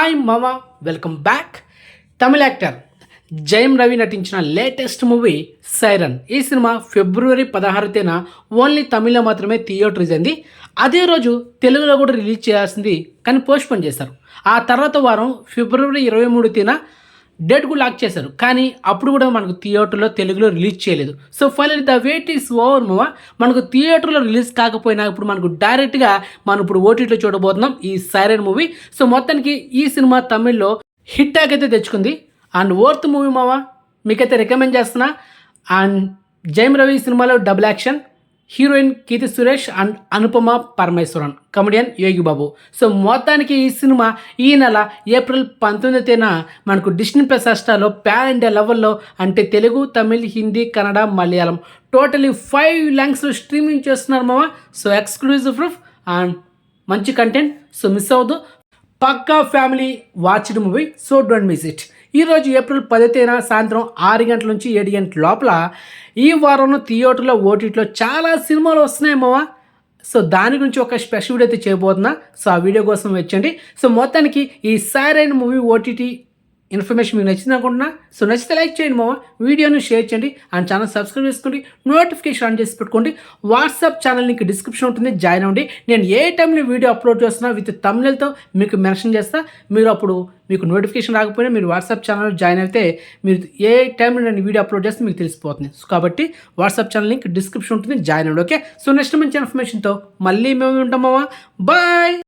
Hi మామా, welcome back. తమిళ actor Jayam Ravi నటించిన latest movie siren. ఈ సినిమా ఫిబ్రవరి 16 తేదీన ఓన్లీ తమిళ్లో మాత్రమే థియేటర్ అయింది. అదే రోజు తెలుగులో కూడా రిలీజ్ చేయాల్సింది, కానీ పోస్ట్పోన్ చేశారు. ఆ తర్వాత వారం ఫిబ్రవరి 23 తేదీన డేట్ కూడా లాక్ చేశారు, కానీ అప్పుడు కూడా మనకు థియేటర్లో తెలుగులో రిలీజ్ చేయలేదు. So final the wait is over మామ. మనకు థియేటర్లో రిలీజ్ కాకపోయినా ఇప్పుడు మనకు డైరెక్ట్గా మనం ఇప్పుడు ఓటీటీలో చూడబోతున్నాం ఈ సైరన్ మూవీ. సో మొత్తానికి ఈ సినిమా తమిళ్లో హిట్ ట్యాగ్ అయితే తెచ్చుకుంది. అండ్ వర్త్ మూవీ మామ, మీకైతే రికమెండ్ చేస్తున్నా. అండ్ జయం రవి సినిమాలో double action, heroine Keerthy Suresh and Anupama Parameswaran, comedian Yogi Babu. So మొత్తానికి ఈ సినిమా ఈ నెల ఏప్రిల్ 19 తేదీన మనకు డిస్నీ ప్లస్ హాట్‌స్టార్లో పాన్ ఇండియా లెవెల్లో, అంటే తెలుగు, తమిళ్, హిందీ, కన్నడ, మలయాళం టోటలీ 5 లాంగ్వేజ్లో స్ట్రీమింగ్ చేస్తున్నారు మామ. సో ఎక్స్క్లూజివ్ ప్రూఫ్ అండ్ మంచి కంటెంట్. సో మిస్ అవ్వద్దు, పక్కా family watched movie. So don't miss it. ఈరోజు ఏప్రిల్ 10 తేదీన సాయంత్రం 6 గంటల నుంచి 7 గంటల లోపల ఈ వారంలో థియేటర్లో ఓటీటీలో చాలా సినిమాలు వస్తున్నాయి మామ. సో దాని గురించి ఒక స్పెషల్ వీడియో అయితే చేయబోతున్నా. సో ఆ వీడియో కోసం వచ్చండి. సో మొత్తానికి ఈ సైరన్ మూవీ ఓటీటీ ఇన్ఫర్మేషన్ మీకు నచ్చింది అనుకుంటున్నా. సో నచ్చితే లైక్ చేయండి మామ, వీడియోని షేర్ చేయండి అండ్ ఛానల్ సబ్స్క్రైబ్ చేసుకోండి, నోటిఫికేషన్ ఆన్ చేసి పెట్టుకోండి. వాట్సాప్ ఛానల్ లింక్ డిస్క్రిప్షన్ ఉంటుంది, జాయిన్ అవ్వండి. నేను ఏ టైంలో వీడియో అప్లోడ్ చేస్తున్నా విత్ తమిళతో మీకు మెన్షన్ చేస్తా. మీరు అప్పుడు మీకు నోటిఫికేషన్ రాకపోయినా మీరు వాట్సాప్ ఛానల్ జాయిన్ అయితే మీరు ఏ టైంలో నేను వీడియో అప్లోడ్ చేస్తే మీకు తెలిసిపోతుంది. సో కాబట్టి వాట్సాప్ ఛానల్ లింక్ డిస్క్రిప్షన్ ఉంటుంది, జాయిన్ అవ్వండి. ఓకే, సో నెక్స్ట్ మంచి ఇన్ఫర్మేషన్తో మళ్ళీ మేము ఉంటాం మామ. బాయ్.